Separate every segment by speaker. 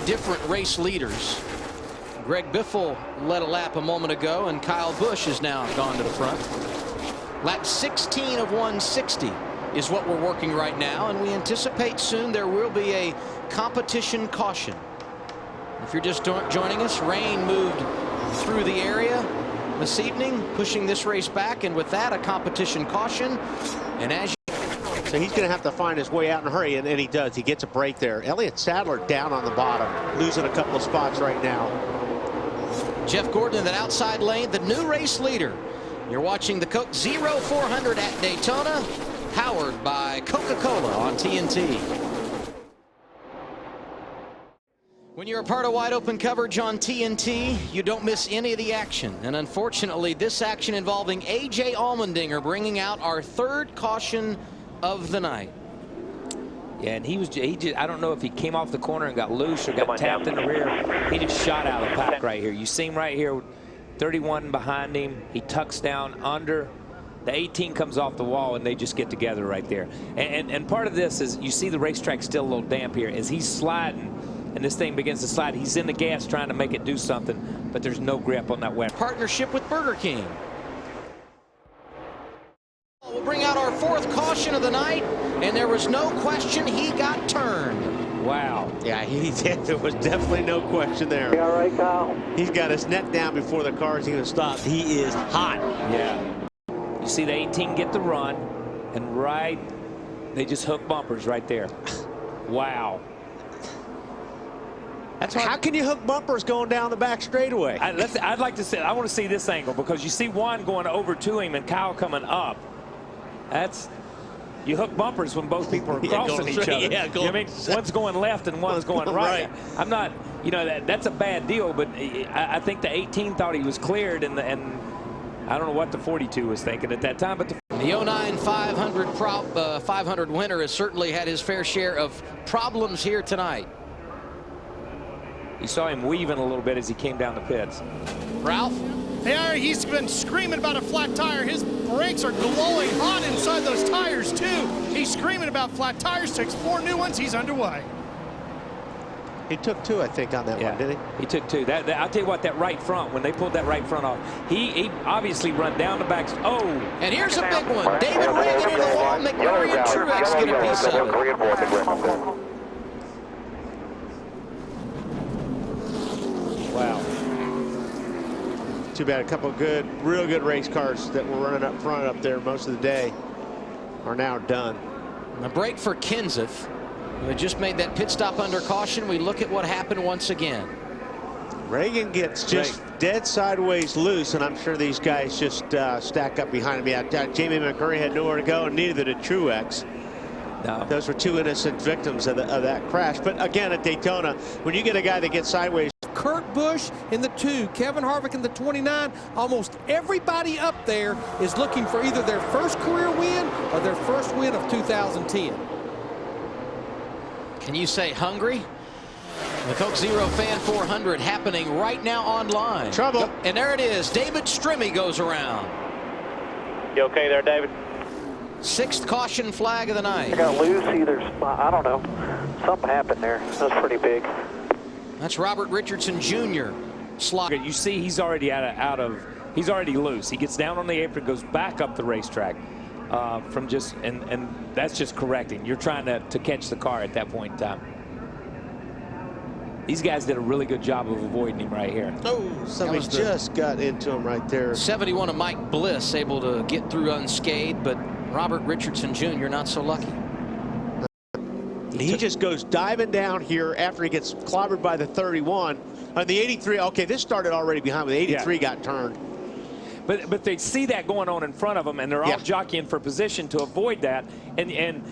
Speaker 1: different race leaders. Greg Biffle led a lap a moment ago, and Kyle Busch is now gone to the front. Lap 16 of 160 is what we're working right now, and we anticipate soon there will be a competition caution. If you're just joining us, rain moved through the area this evening, pushing this race back, and with that, a competition caution. And as
Speaker 2: so he's going to have to find his way out in a hurry, and he does. He gets a break there. Elliott Sadler down on the bottom, losing a couple of spots right now.
Speaker 1: Jeff Gordon in that outside lane, the new race leader. You're watching the Coke 0400 at Daytona, powered by Coca-Cola on TNT. When you're a part of wide open coverage on TNT, you don't miss any of the action. And unfortunately, this action involving A.J. Allmendinger bringing out our third caution of the night.
Speaker 3: Yeah, and he just, I don't know if he came off the corner and got loose or got tapped in the rear. He just shot out of the pack right here. You see him right here, 31 behind him. He tucks down under. The 18 comes off the wall, and they just get together right there. And part of this is you see the racetrack still a little damp here. As he's sliding, and this thing begins to slide, he's in the gas trying to make it do something, but there's no grip on that weapon.
Speaker 1: Partnership with Burger King. We'll bring out our fourth caution of the night, and there was no question he got turned.
Speaker 3: Wow.
Speaker 2: Yeah, he did. There was definitely no question there.
Speaker 4: You all right, Kyle?
Speaker 2: He's got his neck down before the car's even stopped. He is hot.
Speaker 3: Yeah. You see the 18 get the run, and right, they just hook bumpers right there. Wow.
Speaker 2: That's how can you hook bumpers going down the back straightaway?
Speaker 3: I'd like to say, I want to see this angle, because you see Juan going over to him and Kyle coming up. That's, you hook bumpers when both people are crossing each other.
Speaker 2: Yeah,
Speaker 3: you know what I mean? One's going left and one's going right. I'm not, you know, that's a bad deal, but I think the 18 thought he was cleared, and I don't know what the 42 was thinking at that time, but
Speaker 1: the 09 500 winner has certainly had his fair share of problems here tonight.
Speaker 3: You saw him weaving a little bit as he came down the pits.
Speaker 1: Ralph?
Speaker 5: Yeah, he's been screaming about a flat tire. His brakes are glowing hot inside those tires, too. He's screaming about flat tires to explore new ones. He's underway.
Speaker 2: He took two, I think, on that one, didn't he?
Speaker 3: He took two. I'll tell you what, that right front, when they pulled that right front off, he obviously run down the back. Oh!
Speaker 1: And here's a big one. David Reagan into the wall. McMurray and Truex get a piece of it.
Speaker 3: Wow.
Speaker 2: Too bad a couple of real good race cars that were running up front up there most of the day are now done.
Speaker 1: A break for Kenseth, who had just made that pit stop under caution. We look at what happened once again.
Speaker 2: Reagan gets just dead sideways loose, and I'm sure these guys just stack up behind him. Yeah, Jamie McMurray had nowhere to go, and neither did Truex.
Speaker 3: No.
Speaker 2: Those were two innocent victims of that crash. But again, at Daytona, when you get a guy that gets sideways.
Speaker 6: Kurt Busch in the 2, Kevin Harvick in the 29. Almost everybody up there is looking for either their first career win or their first win of 2010.
Speaker 1: Can you say hungry? The Coke Zero Fan 400 happening right now online.
Speaker 2: Trouble.
Speaker 1: And there it is. David Strimmy goes around.
Speaker 4: You okay there, David?
Speaker 1: Sixth caution flag of the night.
Speaker 4: I got loose either. I don't know. Something happened there. That was pretty big.
Speaker 1: That's Robert Richardson Jr.
Speaker 3: You see he's already he's already loose. He gets down on the apron, goes back up the racetrack from just, and that's just correcting. You're trying to catch the car at that point in time. These guys did a really good job of avoiding him right here.
Speaker 2: Oh, somebody just got into him right there.
Speaker 1: 71 of Mike Bliss able to get through unscathed, but Robert Richardson Jr. not so lucky.
Speaker 2: He just goes diving down here after he gets clobbered by the 31. On the 83, okay, this started already behind, but the 83 got turned.
Speaker 3: But they see that going on in front of them, and they're all jockeying for position to avoid that. And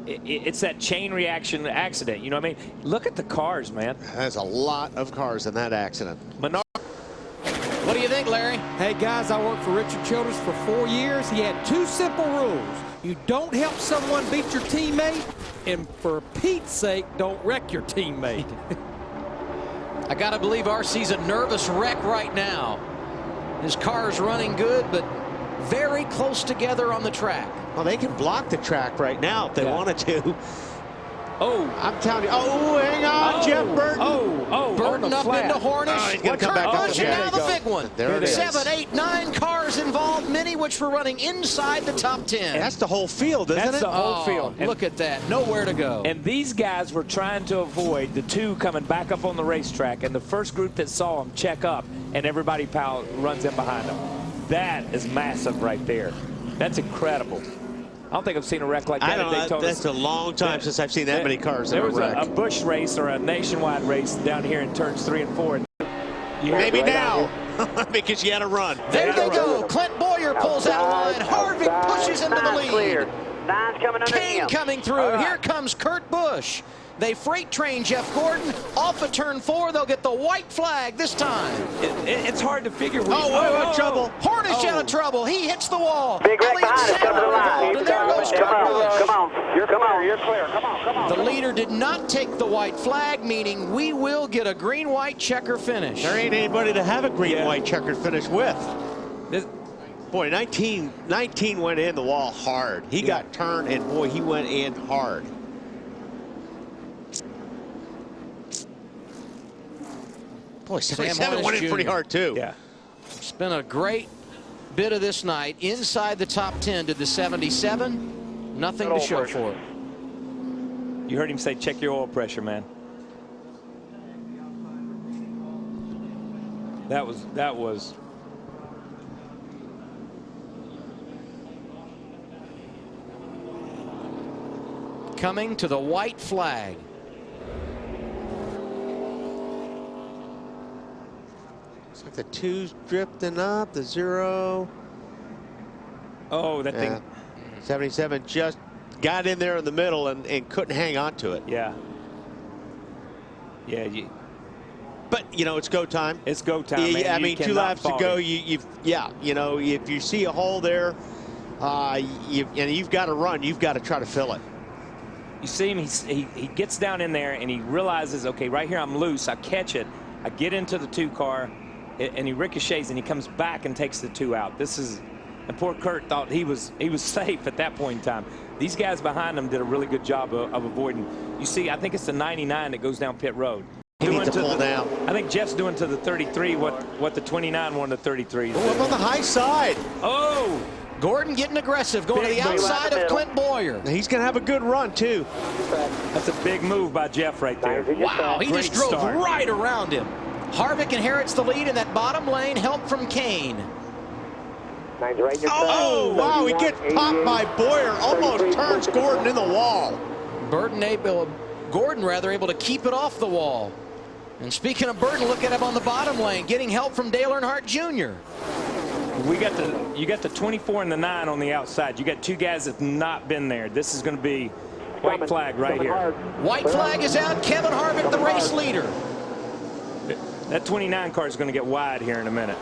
Speaker 3: it's that chain reaction accident. You know what I mean? Look at the cars, man.
Speaker 2: There's a lot of cars in that accident.
Speaker 1: What do you think, Larry?
Speaker 6: Hey, guys, I worked for Richard Childress for 4 years. He had 2 simple rules. You don't help someone beat your teammate, and for Pete's sake, don't wreck your teammate.
Speaker 1: I got to believe RC's a nervous wreck right now. His car's running good, but very close together on the track.
Speaker 2: Well, they can block the track right now if they wanted to.
Speaker 3: Oh,
Speaker 2: I'm telling you. Oh, hang on, Jeff Burton.
Speaker 1: Gordon up into Hornish.
Speaker 2: He's going to come back up
Speaker 1: and now the big one.
Speaker 2: There it is.
Speaker 1: 7, 8, 9 cars involved, many which were running inside the top 10.
Speaker 2: And that's the whole field, isn't it?
Speaker 3: That's the whole field. And
Speaker 1: look at that. Nowhere to go.
Speaker 3: And these guys were trying to avoid the two coming back up on the racetrack, and the first group that saw them check up, and everybody runs in behind them. That is massive right there. That's incredible. I don't think I've seen a wreck like that at Daytona.
Speaker 2: That's a long time since I've seen that many cars in a wreck.
Speaker 3: There was a Busch race or a nationwide race down here in turns 3 and 4.
Speaker 2: Maybe now, because you had to run.
Speaker 1: There they go. Clint Boyer pulls out of line. Harvick pushes into the lead. Kahne coming through. Here comes Kurt Busch. They freight train Jeff Gordon off of turn 4. They'll get the white flag this time.
Speaker 3: It's hard to figure.
Speaker 2: Trouble.
Speaker 1: Hornish out of trouble. He hits the wall.
Speaker 4: Big wreck behind us. Come to the line.
Speaker 1: And there goes Kurt Busch.
Speaker 4: Come on. You're clear. Come on.
Speaker 1: The leader did not take the white flag, meaning we will get a green-white checker finish.
Speaker 2: There ain't anybody to have a green-white checkered finish with. Boy, 19 went in the wall hard. He got turned, and boy, he went in hard. Boy, 77 went in pretty hard, too.
Speaker 3: Yeah.
Speaker 1: It's been a great bit of this night. Inside the top 10 to the 77. Nothing to show for it.
Speaker 3: You heard him say, check your oil pressure, man. That was.
Speaker 1: Coming to the white flag.
Speaker 2: Looks like the 2's drifting up, the 0.
Speaker 3: Oh, that thing.
Speaker 2: 77 just got in there in the middle and couldn't hang on to it.
Speaker 3: Yeah. Yeah.
Speaker 2: But, you know, it's go time.
Speaker 3: It's go time, man.
Speaker 2: I mean, 2 laps to go. You know, if you see a hole there, and you've got to run, you've got to try to fill it.
Speaker 3: You see him, he gets down in there and he realizes, okay, right here I'm loose. I catch it. I get into the 2 car and he ricochets and he comes back and takes the 2 out. And poor Kurt thought he was safe at that point in time. These guys behind him did a really good job of avoiding. You see, I think it's the 99 that goes down pit road.
Speaker 2: He needs to pull down.
Speaker 3: I think Jeff's doing to the 33 what the 29 won to 33.
Speaker 2: Oh, up on the high side.
Speaker 3: Oh!
Speaker 1: Gordon getting aggressive, going to the outside of Clint Boyer.
Speaker 2: He's going to have a good run, too.
Speaker 3: That's a big move by Jeff right there.
Speaker 1: Wow, he just drove right around him. Harvick inherits the lead in that bottom lane, help from Kahne.
Speaker 2: Oh, wow, he gets popped by Boyer, almost turns Gordon in the wall.
Speaker 1: Gordon able to keep it off the wall. And speaking of Burton, look at him on the bottom lane, getting help from Dale Earnhardt Jr.
Speaker 3: You got the 24 and the 9 on the outside. You got 2 guys that's not been there. This is going to be white flag right here.
Speaker 1: White flag is out. Kevin Harvick, the race leader.
Speaker 3: That 29 car is going to get wide here in a minute,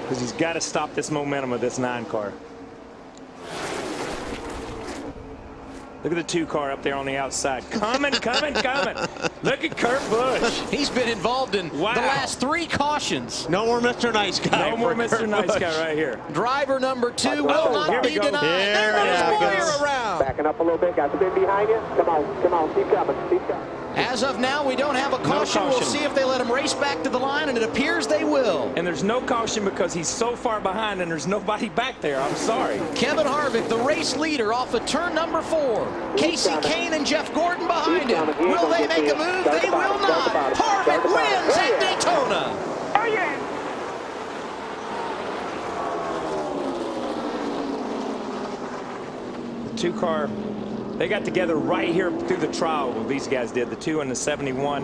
Speaker 3: because he's got to stop this momentum of this 9 car. Look at the 2 car up there on the outside. Coming. Look at Kurt Busch.
Speaker 1: He's been involved in the last 3 cautions.
Speaker 2: No more Mr. Nice Guy.
Speaker 3: No more Mr. Nice Guy right here.
Speaker 1: Driver number 2 will not be denied. There goes Boyer around.
Speaker 4: Backing up a little bit. Got spin behind you. Come on. Keep coming.
Speaker 1: As of now, we don't have a caution. We'll see if they let him race back to the line, and it appears they will.
Speaker 3: And there's no caution because he's so far behind and there's nobody back there. I'm sorry.
Speaker 1: Kevin Harvick, the race leader, off of turn number 4. Kasey Kahne and Jeff Gordon behind him. Will they make a move? They will not. Harvick wins at Daytona.
Speaker 4: Oh, yeah.
Speaker 3: The 2 car. They got together right here through the trial. These guys did, the 2 and the 71.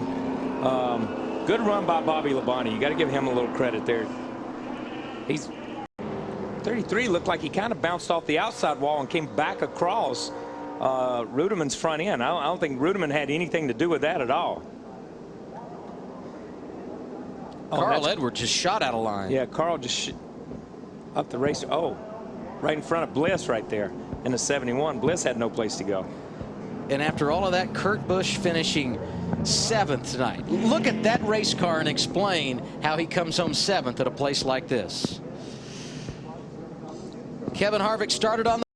Speaker 3: Good run by Bobby Labonte. You got to give him a little credit there. He's 33. Looked like he kind of bounced off the outside wall and came back across Rudimann's front end. I don't think Rudimann had anything to do with that at all.
Speaker 1: Carl Edwards just shot out of line.
Speaker 3: Yeah, Carl just up the race. Oh, right in front of Bliss right there. In the 71, Bliss had no place to go.
Speaker 1: And after all of that, Kurt Busch finishing 7th tonight. Look at that race car and explain how he comes home 7th at a place like this. Kevin Harvick started on the